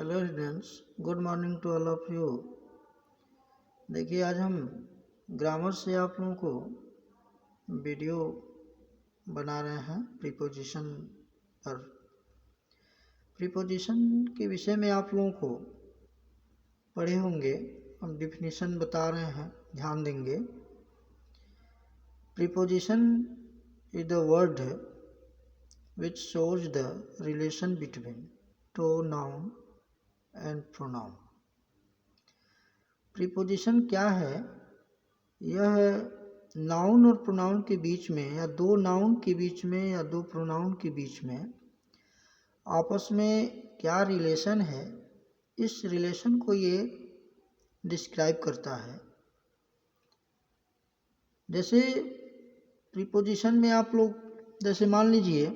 Hello students, good morning to all of you. देखिए, आज हम ग्रामर से आप लोगों को वीडियो बना रहे हैं प्रीपोजिशन पर। प्रीपोजिशन के विषय में आप लोगों को पढ़े होंगे, हम डिफिनीशन बता रहे हैं, ध्यान देंगे। Preposition is the word which shows the relation between to noun and pronoun। Preposition क्या है? यह नाउन और प्रोनाउन के बीच में, या दो नाउन के बीच में, या दो प्रोनाउन के बीच में आपस में क्या रिलेशन है, इस रिलेशन को ये डिस्क्राइब करता है। जैसे प्रीपोजिशन में आप लोग, जैसे मान लीजिए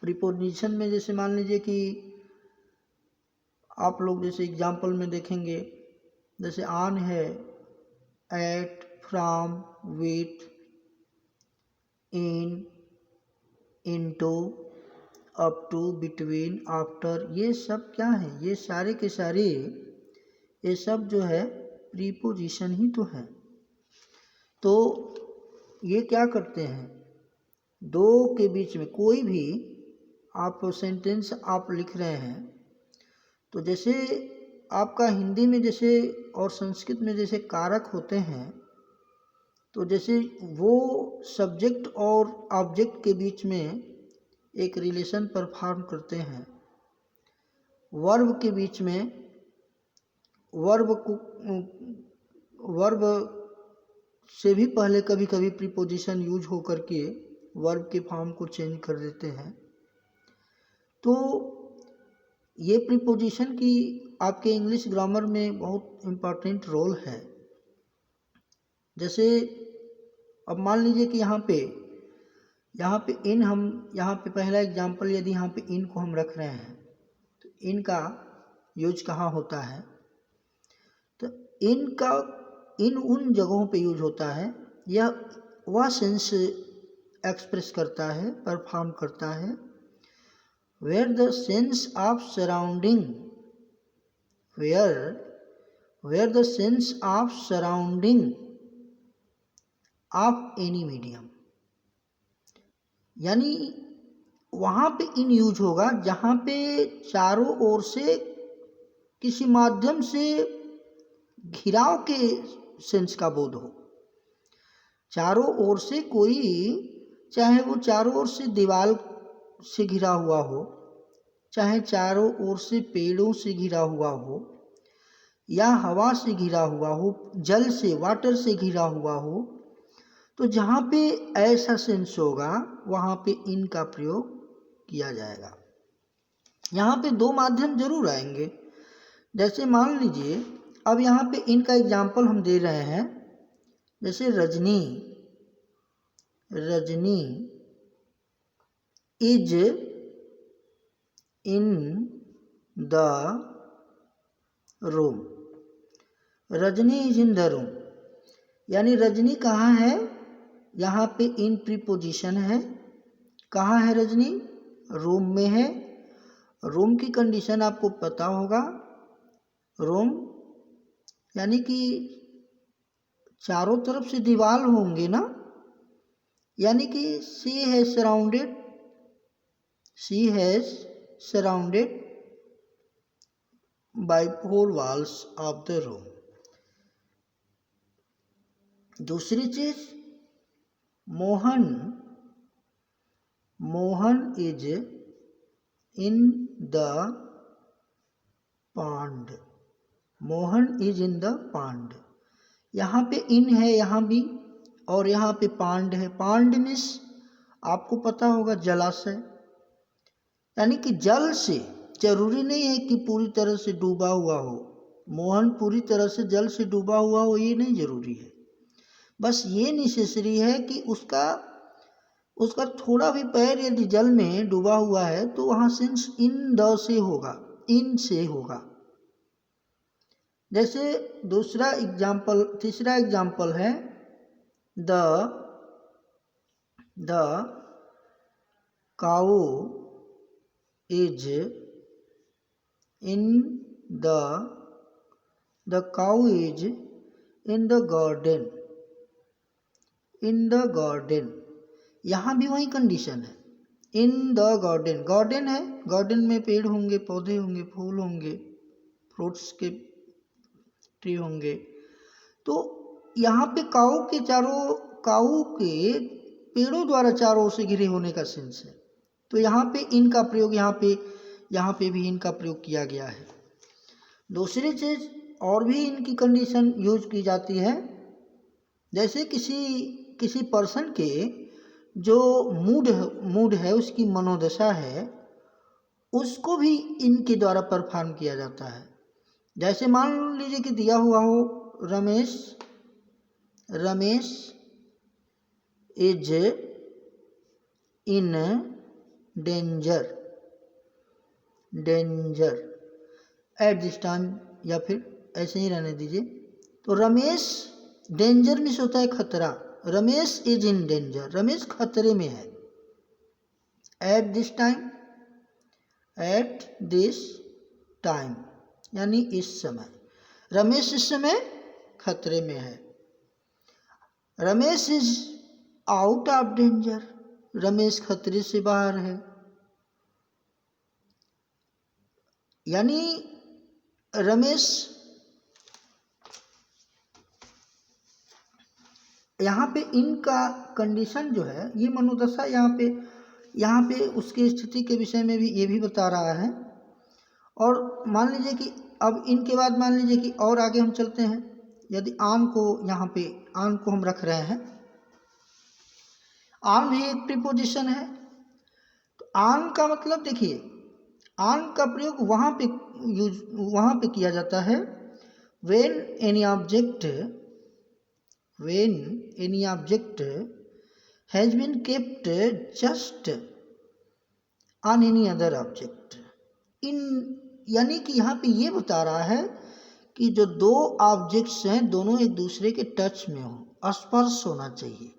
प्रीपोजिशन में, जैसे मान लीजिए कि आप लोग जैसे एग्जाम्पल में देखेंगे, जैसे ऑन है, at, from, with, in, into, up to, between, after, ये सब क्या है? ये सारे के सारे, ये सब जो है प्रीपोजिशन ही तो है। तो ये क्या करते हैं? दो के बीच में कोई भी आप सेंटेंस आप लिख रहे हैं, तो जैसे आपका हिंदी में जैसे और संस्कृत में जैसे कारक होते हैं, तो जैसे वो सब्जेक्ट और ऑब्जेक्ट के बीच में एक रिलेशन परफॉर्म करते हैं। वर्ब के बीच में, वर्ब से भी पहले कभी कभी प्रीपोजिशन यूज हो करके वर्ब के फॉर्म को चेंज कर देते हैं। तो ये प्रीपोजिशन की आपके इंग्लिश ग्रामर में बहुत इम्पोर्टेंट रोल है। जैसे अब मान लीजिए कि यहाँ पे इन, हम यहाँ पे पहला एग्जांपल, यदि यहाँ पे इन को हम रख रहे हैं, तो इन का यूज कहाँ होता है? तो इन उन जगहों पे यूज होता है, यह वह सेंस एक्सप्रेस करता है, परफॉर्म करता है, where the sense of surrounding, where the sense of surrounding of any medium, यानी वहाँ पे इन यूज होगा जहाँ पे चारों ओर से किसी माध्यम से घिराव के सेंस का बोध हो। चारों ओर से कोई, चाहे वो चारों ओर से दीवार से घिरा हुआ हो, चाहे चारों ओर से पेड़ों से घिरा हुआ हो, या हवा से घिरा हुआ हो, जल से, वाटर से घिरा हुआ हो, तो जहाँ पे ऐसा सेंस होगा वहाँ पे इन का प्रयोग किया जाएगा। यहाँ पे दो माध्यम जरूर आएंगे। जैसे मान लीजिए अब यहाँ पे इन का एग्जाम्पल हम दे रहे हैं, जैसे Rajni is in the room. Rajni is in the room, यानी रजनी कहाँ है? यहाँ पे इन प्रीपोजिशन है। कहाँ है रजनी? रूम में है। रूम की कंडीशन आपको पता होगा। रूम यानी कि चारों तरफ से दीवार होंगे ना, यानी कि she has surrounded by four walls of the room। दूसरी चीज, Mohan is in the pond. Mohan is in the pond, यहाँ पे इन है, यहाँ भी, और यहाँ पे पॉन्ड है। पॉन्ड मीन्स आपको पता होगा जलाशय, यानी कि जल से, जरूरी नहीं है कि पूरी तरह से डूबा हुआ हो, मोहन पूरी तरह से जल से डूबा हुआ हो, ये नहीं जरूरी है। बस ये नेसेसरी है कि उसका थोड़ा भी पैर यदि जल में डूबा हुआ है तो वहाँ सेंस इन द से होगा, इन से होगा। जैसे तीसरा एग्जाम्पल है, the cow is in the cow is in the garden, in the garden, यहाँ भी वही कंडीशन है, इन द गार्डन, गार्डन है, गार्डन में पेड़ होंगे, पौधे होंगे, फूल होंगे, फ्रूट्स के ट्री होंगे। तो यहाँ पे काऊ के पेड़ों द्वारा चारों ओर से घिरे होने का सेंस है। तो यहाँ पे इनका प्रयोग यहाँ पे भी इनका प्रयोग किया गया है। दूसरी चीज और भी इनकी कंडीशन यूज की जाती है, जैसे किसी पर्सन के जो मूड है उसकी मनोदशा है, उसको भी इनके द्वारा परफॉर्म किया जाता है। जैसे मान लीजिए कि दिया हुआ हो Ramesh is in danger at this time, या फिर ऐसे ही रहने दीजिए। तो रमेश, डेंजर मीन्स होता है खतरा, Ramesh is in danger, Ramesh खतरे में है। एट दिस टाइम यानी इस समय, रमेश इस समय खतरे में है। Ramesh is out of danger, Ramesh खतरे से बाहर है। यानी रमेश, यहाँ पे इनका कंडीशन जो है, ये मनोदशा यहाँ पे उसकी स्थिति के विषय में भी ये भी बता रहा है। और मान लीजिए कि अब इनके बाद मान लीजिए कि और आगे हम चलते हैं। यदि आन को यहाँ पे आन को हम रख रहे हैं, आन भी एक प्रीपोजिशन है। तो आन का मतलब देखिए, आन का प्रयोग वहाँ पे किया जाता है when any object has been kept just on any other object। यानी कि यहाँ पे ये बता रहा है कि जो दो ऑब्जेक्ट्स हैं दोनों एक दूसरे के टच में हो, स्पर्श होना चाहिए।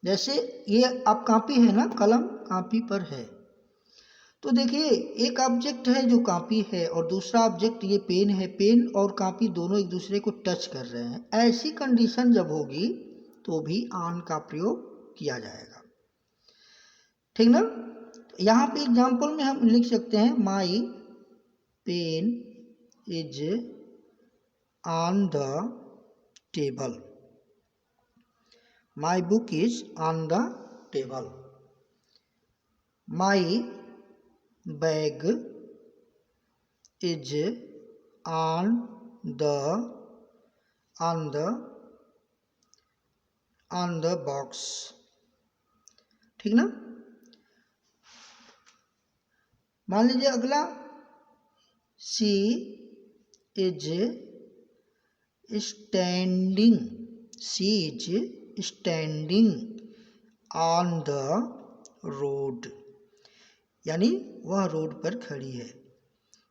जैसे ये अब कॉपी है ना, कलम कॉपी पर है, तो देखिए एक ऑब्जेक्ट है जो कॉपी है और दूसरा ऑब्जेक्ट ये पेन है, पेन और कॉपी दोनों एक दूसरे को टच कर रहे हैं। ऐसी कंडीशन जब होगी तो भी ऑन का प्रयोग किया जाएगा, ठीक ना। यहाँ पे एग्जाम्पल में हम लिख सकते हैं my pen is on the table, my book is on the table, my bag is on the box, ठीक ना। मान लीजिए अगला, she is standing on the road, यानी वह रोड पर खड़ी है।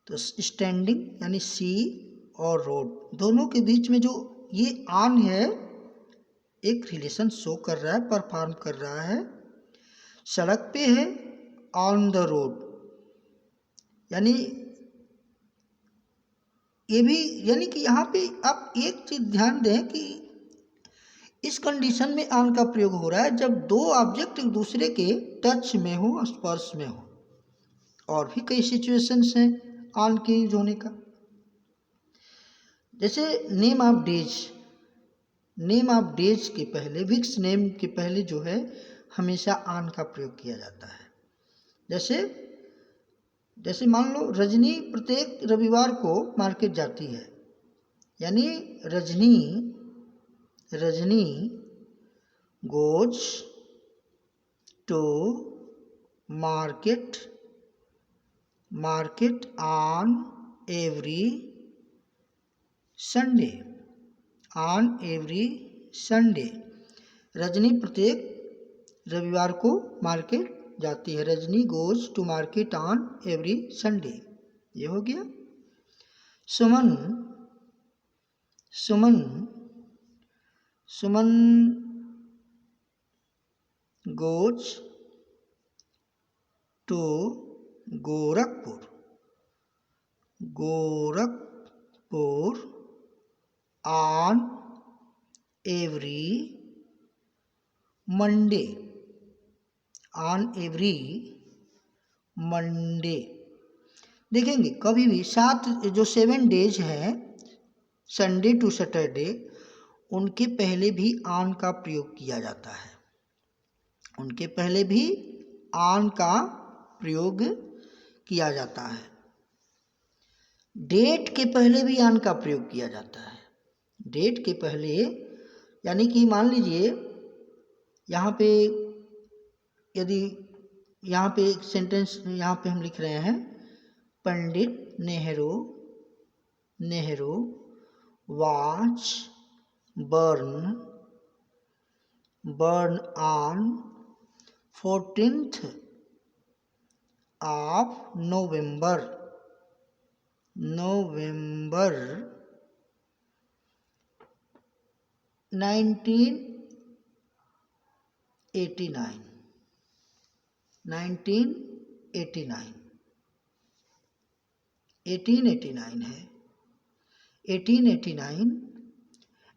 तो स्टैंडिंग यानी सी और रोड दोनों के बीच में जो ये ऑन है, एक रिलेशन शो कर रहा है, परफॉर्म कर रहा है। सड़क पे है, ऑन द रोड, यानी ये भी, यानी कि यहाँ पे आप एक चीज ध्यान दें कि इस कंडीशन में ऑन का प्रयोग हो रहा है जब दो ऑब्जेक्ट एक दूसरे के टच में हो, स्पर्श में हो। और भी कई सिचुएशंस हैं ऑन के यूज होने का, जैसे नेम ऑफ डेज के पहले, वीक्स नेम के पहले जो है हमेशा ऑन का प्रयोग किया जाता है। जैसे मान लो रजनी प्रत्येक रविवार को मार्केट जाती है, यानी Rajni goes to market on every Sunday, Rajni प्रत्येक रविवार को मार्केट जाती है, Rajni goes to market on every Sunday, ये हो गया। Suman goes to Gorakhpur Gorakhpur on every Monday, on every Monday. देखेंगे कभी भी 7 जो 7 डेज हैं संडे टू सैटरडे, उनके पहले भी ऑन का प्रयोग किया जाता है, उनके पहले भी ऑन का प्रयोग किया जाता है। डेट के पहले भी ऑन का प्रयोग किया जाता है, डेट के पहले, यानी कि मान लीजिए यहाँ पे, यदि यहाँ पे एक सेंटेंस यहाँ पे हम लिख रहे हैं, Pandit Nehru was born on 14th of November 1889 है, 1889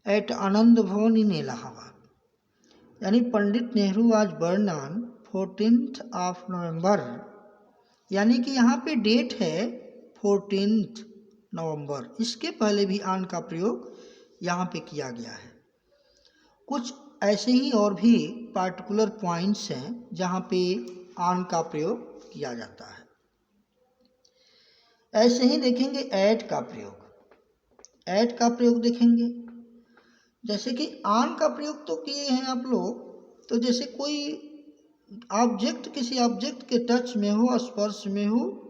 एट आनंद भवन इन इलाहाबाद, यानी पंडित नेहरू आज burn on 14th of November, यानी कि यहाँ पे डेट है 14th नवंबर। इसके पहले भी ऑन का प्रयोग यहाँ पे किया गया है। कुछ ऐसे ही और भी पार्टिकुलर पॉइंट्स हैं जहाँ पे ऑन का प्रयोग किया जाता है। ऐसे ही देखेंगे ऐट का प्रयोग, ऐट का प्रयोग देखेंगे, जैसे कि ऑन का प्रयोग तो किए हैं आप लोग, तो जैसे कोई ऑब्जेक्ट किसी ऑब्जेक्ट के टच में हो, स्पर्श में हो,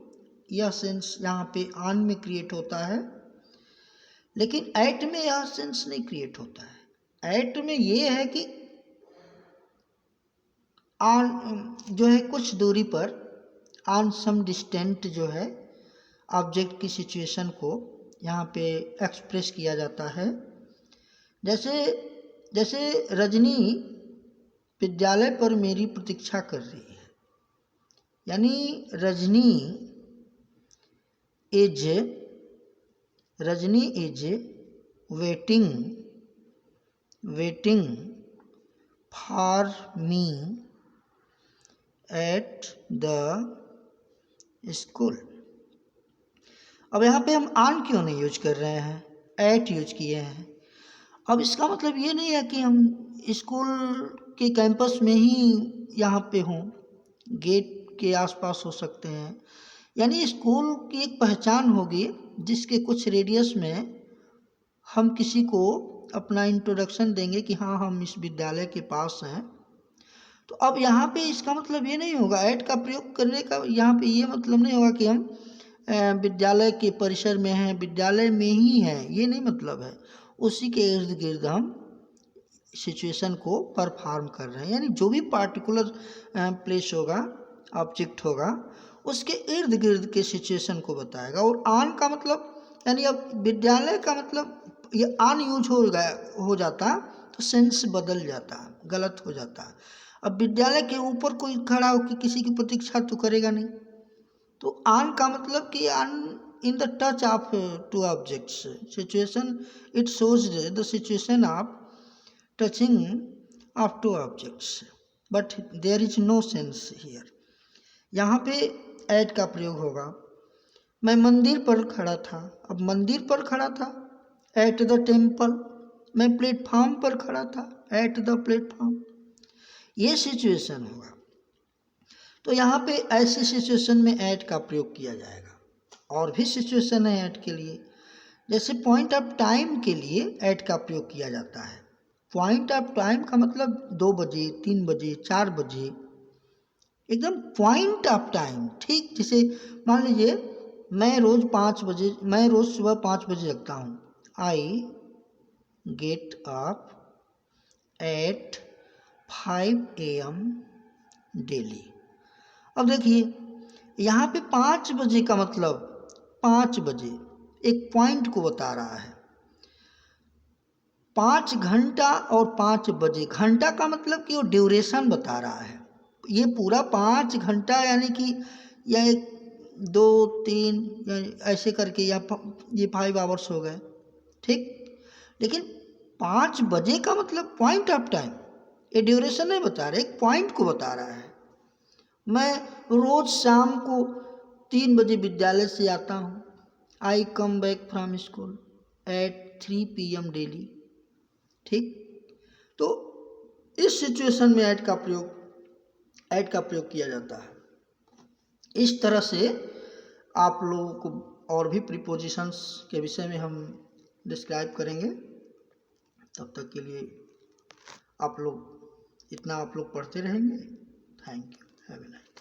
यह सेंस यहाँ पे ऑन में क्रिएट होता है, लेकिन ऐट में यह सेंस नहीं क्रिएट होता है। ऐट में ये है कि ऑन जो है कुछ दूरी पर, ऑन सम डिस्टेंट जो है ऑब्जेक्ट की सिचुएशन को यहाँ पे एक्सप्रेस किया जाता है। जैसे रजनी विद्यालय पर मेरी प्रतीक्षा कर रही है, यानी Rajni is waiting for me at the school. अब यहाँ पे हम ऑन क्यों नहीं यूज कर रहे हैं, एट यूज किए हैं। अब इसका मतलब ये नहीं है कि हम स्कूल के कैंपस में ही यहाँ पे हों, गेट के आसपास हो सकते हैं, यानी स्कूल की एक पहचान होगी जिसके कुछ रेडियस में हम किसी को अपना इंट्रोडक्शन देंगे कि हाँ हम इस विद्यालय के पास हैं। तो अब यहाँ पे इसका मतलब ये नहीं होगा, ऐट का प्रयोग करने का यहाँ पे ये मतलब नहीं होगा कि हम विद्यालय के परिसर में हैं, विद्यालय में ही हैं, ये नहीं मतलब है। उसी के इर्द गिर्द हम सिचुएशन को परफॉर्म कर रहे हैं, यानी जो भी पार्टिकुलर प्लेस होगा, ऑब्जेक्ट होगा, उसके इर्द गिर्द के सिचुएशन को बताएगा। और ऑन का मतलब, यानी अब विद्यालय का मतलब ये ऑन यूज हो जाता तो सेंस बदल जाता, गलत हो जाता। अब विद्यालय के ऊपर कोई खड़ा होकर किसी की प्रतीक्षा तो करेगा नहीं, तो ऑन का मतलब कि on in the touch of two objects situation, it shows the situation of touching of two objects, but there is no sense here। यहाँ पे ऐट का प्रयोग होगा। मैं मंदिर पर खड़ा था, अब मंदिर पर खड़ा था एट द टेम्पल, मैं प्लेटफॉर्म पर खड़ा था एट द प्लेटफॉर्म, ये सिचुएशन होगा। तो यहाँ पे ऐसी सिचुएशन में ऐट का प्रयोग किया जाएगा। और भी सिचुएशन है ऐट के लिए, जैसे पॉइंट ऑफ टाइम के लिए ऐट का प्रयोग किया जाता है। पॉइंट ऑफ टाइम का मतलब 2 बजे, 3 बजे, 4 बजे, एकदम पॉइंट ऑफ टाइम। ठीक जैसे मान लीजिए मैं रोज सुबह 5 बजे जगता हूँ, I get up at 5 AM daily. अब देखिए यहाँ पे 5 बजे का मतलब 5 बजे एक पॉइंट को बता रहा है, 5 घंटा और 5 बजे, घंटा का मतलब कि वो ड्यूरेशन बता रहा है। ये पूरा 5 घंटा, यानी कि यह एक 2 3 ऐसे करके, या ये 5 आवर्स हो गए, ठीक। लेकिन 5 बजे का मतलब पॉइंट ऑफ टाइम, ये ड्यूरेशन नहीं बता रहे, एक पॉइंट को बता रहा है। मैं रोज शाम को 3 बजे विद्यालय से आता हूँ। I come back from school at 3 PM daily, ठीक। तो इस सिचुएशन में ऐड का प्रयोग किया जाता है। इस तरह से आप लोगों को और भी प्रीपोजिशंस के विषय में हम डिस्क्राइब करेंगे। तब तक के लिए आप लोग पढ़ते रहेंगे। Thank you, have a nice.